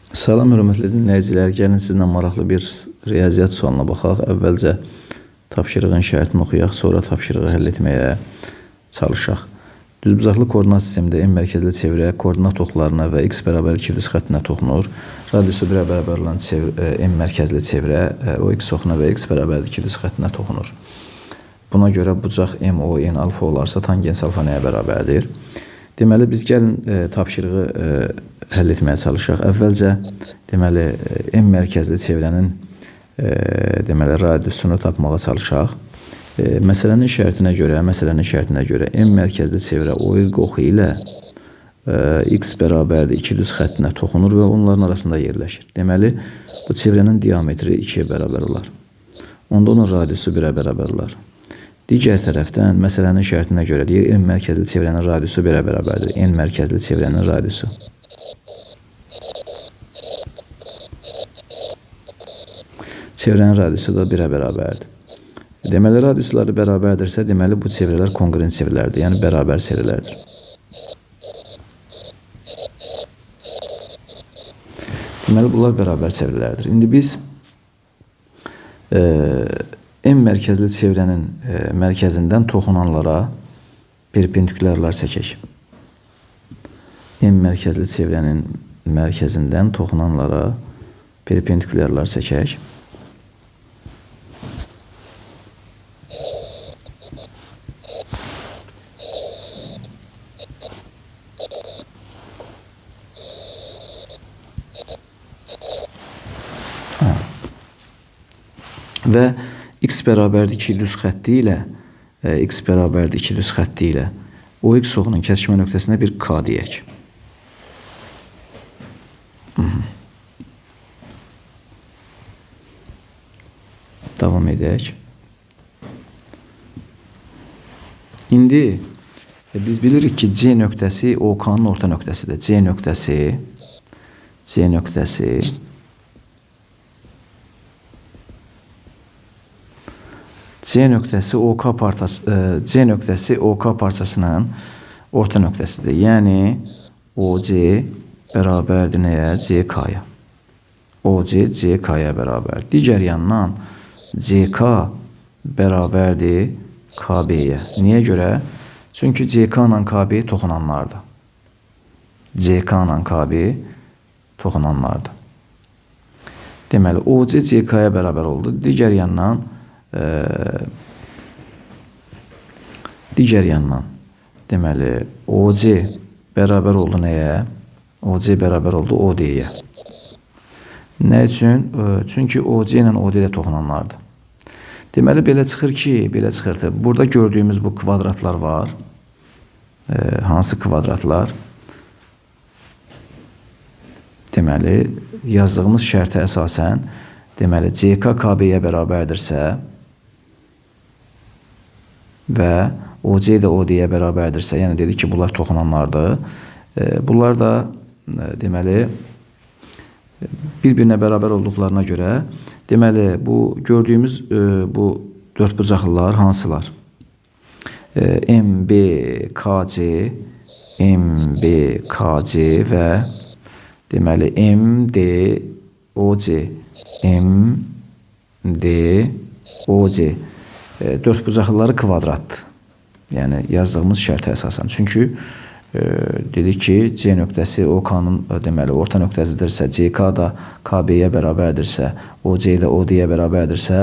Salam hörmətli dinləyicilər, gəlin sizinlə maraqlı bir riyaziyyat sualına baxaq. Əvvəlcə tapşırığın şərtini oxuyaq, sonra tapşırığı həll etməyə çalışaq. Düzbucaqlı koordinat sistemində M mərkəzli çevrə koordinat oxlarına və x bərabər 2+ xəttinə toxunur. Radiusu 1-ə bərabər olan M mərkəzli çevrə o x oxuna və x bərabər 2+ xəttinə toxunur. Buna görə bucaq MON alfa olarsa tangens alfa nəyə bərabərdir? Deməli, biz gəlin tapşırığı həll etməyə çalışaq. Əvvəlcə, deməli, M mərkəzli çevrənin deməli, radiusunu tapmağa çalışaq. Məsələnin şərtinə görə M mərkəzli çevrə o oxu ilə x bərabərdir 2+ xəttinə toxunur və onların arasında yerləşir. Deməli, bu çevrənin diametri 2-yə bərabər olar. Onda onun radiusu 1-ə bərabər olar. Digər tərəfdən, məsələnin şərtinə görə deyir, M mərkəzli çevrənin radiusu 1-ə bərabərdir. N mərkəzli çevrənin radiusu. Çevrənin radiusu da 1-ə bərabərdir. Deməli, radiusları bərabərdirsə, deməli, bu çevrələr konqruent çevrələrdir, yəni bərabər çevrələrdir. Deməli, bunlar bərabər çevrələrdir. İndi biz M mərkəzli çevrənin mərkəzindən toxunanlara perpendikulyarlar çəkək. M mərkəzli çevrənin mərkəzindən toxunanlara perpendikulyarlar çəkək. Və x bərabərdir 2+ xətti ilə o x oxunun kəsişmə nöqtəsinə bir k deyək. Davam edək. İndi biz bilirik ki, C nöqtəsi OK-nın orta nöqtəsidir. C nöqtəsi OK parçasının orta nöqtəsidir. Yəni OC bərabərdir nəyə? CK-ya. OC CK-ya bərabər. Digər yandan CK bərabərdir KB-yə. Niyə görə? Çünki CK ilə KB toxunanlardır. Deməli, OC CK-ya bərabər oldu. Digər yandan deməli, OC bərabər oldu nəyə? OC bərabər oldu OD-yə. Nə üçün? Çünki OC ilə OD ilə toxunanlardır. Deməli, belə çıxır ki, burada gördüyümüz bu kvadratlar var. Hansı kvadratlar? Deməli, yazdığımız şərtə əsasən, deməli, CK KB-yə bərabərdirsə və OC də OD-yə bərabərdirsə, yəni dedik ki, bunlar toxunanlardır. Bunlar da, deməli, bir-birinə bərabər olduqlarına görə, deməli, bu gördüyümüz bu dördbucaqlılar hansılar? MBKC və deməli, MDOC dördbucaqlıları kvadratdır. Yəni, yazdığımız şərtə əsasən. Çünki dedik ki, C nöqtəsi OK-nın deməli, orta nöqtəsidirsə, CK da KB-yə bərabərdirsə, OC də OD-yə bərabərdirsə,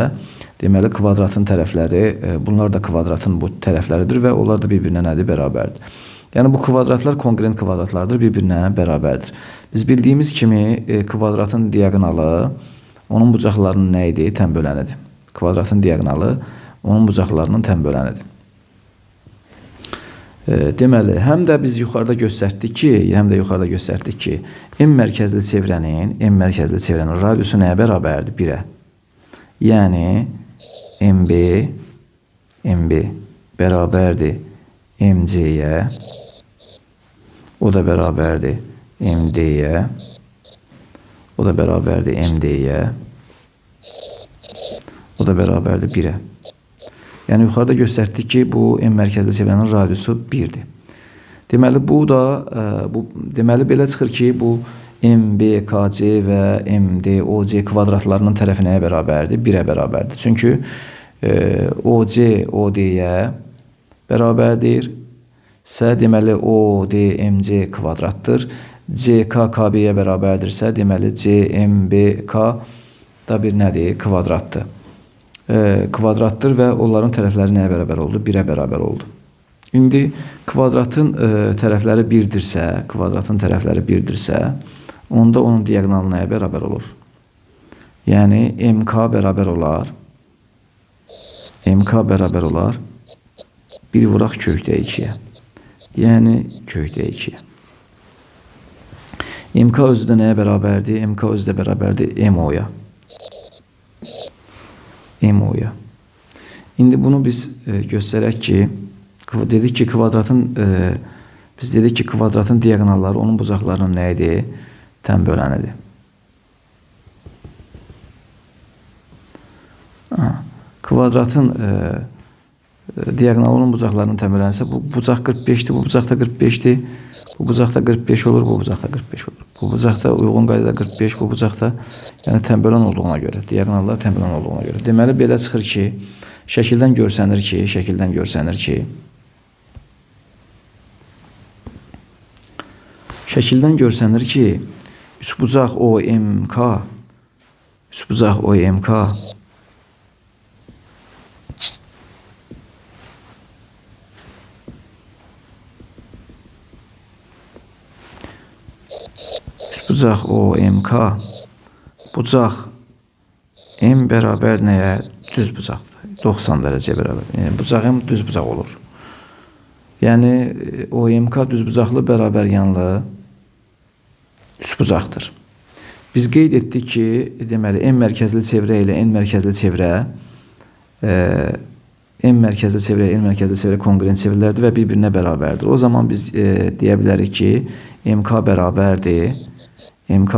deməli, kvadratın tərəfləri, bunlar da kvadratın bu tərəfləridir və onlar da bir-birinə nədir? Bərabərdir. Yəni, bu kvadratlar konqruent kvadratlardır, bir-birinə bərabərdir. Biz bildiyimiz kimi kvadratın diaqonalı onun bucaqlarının nə idi? Tən bölənidir. Kvadratın diaqonalı onun bucaqlarının tən bölənidir. Deməli, həm də biz yuxarıda göstərdik ki, M mərkəzli çevrənin radiusu nəyə bərabərdir? 1-ə. Yəni, MB bərabərdir MC-yə, o da bərabərdir MD-yə, o da bərabərdir MD-yə, o da bərabərdir 1-ə. Yəni, yuxarıda göstərdik ki, bu M mərkəzli çevrənin radiusu 1-dir. Deməli, deməli, belə çıxır ki, bu MBKC və MDOC kvadratlarının tərəfi nəyə bərabərdir? 1-ə bərabərdir. Çünki OC OD-yə bərabərdir. Sə deməli ODMC kvadratdır. CK KB-yə bərabərdirsə, deməli CMBK da bir nədir? Kvadratdır. Kvadratdır və onların tərəfləri nəyə bərabər oldu? 1-ə bərabər oldu. İndi kvadratın tərəfləri 1-dirsə, onda onun diagonalı nəyə bərabər olur? Yəni MK bərabər olar. MK bərabər olar. 1 vuraq kökdə 2-yə. Yəni kökdə 2-yə. MK özü də nəyə bərabərdir? MK özü də bərabərdir MO-ya. MO-ya. İndi bunu biz göstərək ki, dedik ki, kvadratın diagonalları onun bucaqlarının nə idi? Tən bölənidir. Kvadratın diagonalı onun bucaqlarının tən bölənirsə, bu bucaq 45-dir, bu bucaq da 45-dir, bu bucaq da 45 olur, bu bucaq da 45 olur. Bu bucaq da uyğun qaydada 45, bu bucaq da yəni tən bölən olduğuna görə, diagonallar tən bölən olduğuna görə. Deməli, belə çıxır ki, şəkildən görsənir ki, üçbucaq OMK bucaq M bərabər nəyə? Düz bucaqdır. 90 dərəcə bərabər. Yəni, bucaq M düz bucaq olur. Yəni, OMK düz bucaqlı bərabər yanlı üçbucaqdır. Biz qeyd etdik ki, deməli, M mərkəzli çevrə ilə N mərkəzli çevrə konqrent çevrələrdir və bir-birinə bərabərdir. O zaman biz deyə bilərik ki, MK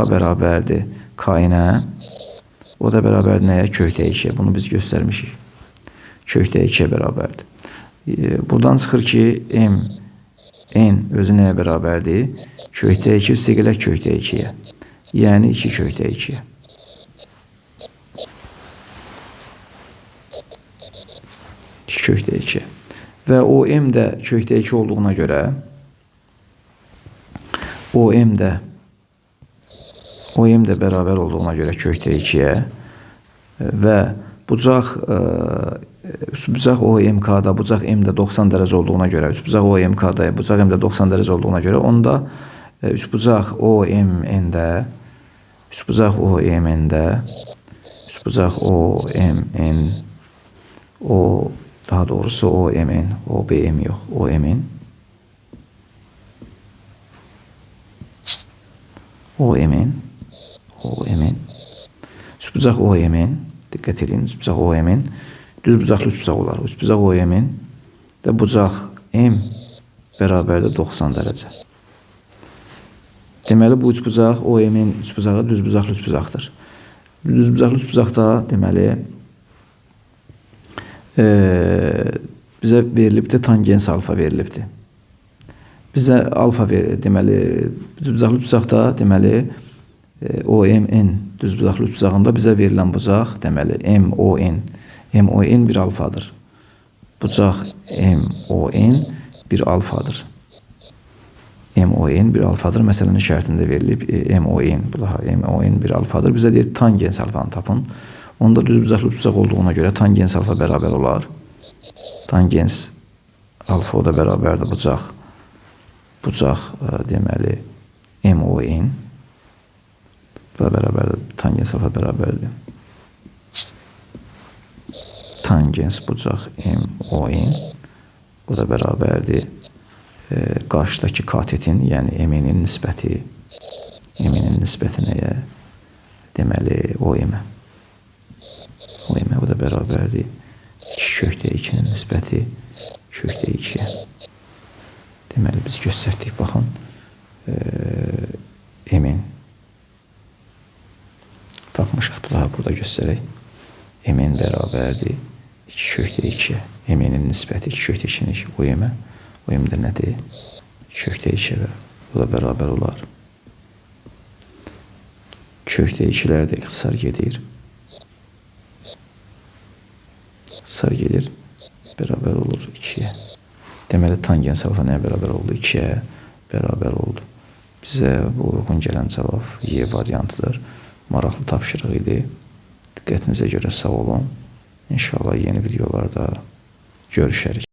bərabərdir K-inə, o da bərabər nəyə? Kökdə 2-yə. Bunu biz göstərmişik. Kökdə 2-yə bərabərdir. Buradan çıxır ki, N özü nəyə bərabərdir? Kökdə 2 üstəgələ kökdə 2-yə. Yəni 2 kökdə 2-yə. Kökdə 2. Və OM də kökdə 2 olduğuna görə OM də bərabər olduğuna görə kökdə 2-yə və bucaq OMK-da, bucaq M-də 90 dərəcə olduğuna görə, üçbucaq OMK-da, bucaq M-də 90 dərəcə olduğuna görə, onda üçbucaq OMN-də daha doğrusu OBM yox, OMN üçbucaq OMN, diqqət edin, üçbucaq OMN düz bucaqlı üçbucaq olar. Üçbucaq OMN də bucaq M bərabərdir 90 dərəcə. Deməli, bu üçbucaq OMN üçbucağı düz bucaqlı üçbucaqdır. Düz bucaqlı üçbucaqda deməli bizə verilibdir, tangens alfa verilibdir. Bizə alfa verir, deməli, düz bucaqlı üçbucaqda deməli OMN düz bucaqlı üçbucağında bizə verilən bucaq deməli MON bir alfadır. Bucaq MON bir alfadır. MON bir alfadır. Məsələnin şərtində verilib MON bir alfadır. Bizə deyir tangens alfanı tapın. Onda düz bucaqlı üçbucaq olduğuna görə tangens alfa bərabər olar. Tangens alfa o da bərabərdir bucaq deməli MON da bərabərdir. Tangens alfa bərabərdir. Tangens bucaq MON o da bərabərdir qarşıdakı katetin, yəni MN-in nisbəti nəyə? Deməli OM-ə. O da bərabərdir 2 kökdə 2-nin nisbəti kökdə 2-yə. Deməli biz göstərdik, baxın. MN tapmışıq, burada göstərək. MN bərabərdir 2 kökdə 2-yə. MN-in nisbəti 2 kökdə 2-nin OM-ə. OM də nədir? 2 kökdə 2-yə o da bərabər olar. Kökdə ikilər də ixtisar gedir. İxtisar gedir. Bərabər olur 2-yə. Deməli, tangens alfa nəyə bərabər oldu? 2-yə bərabər oldu. Bizə bu uyğun gələn cavab Y variantıdır. Maraqlı tapşırıq idi. Diqqətinizə görə sağ olun. İnşallah yeni videolarda görüşərik.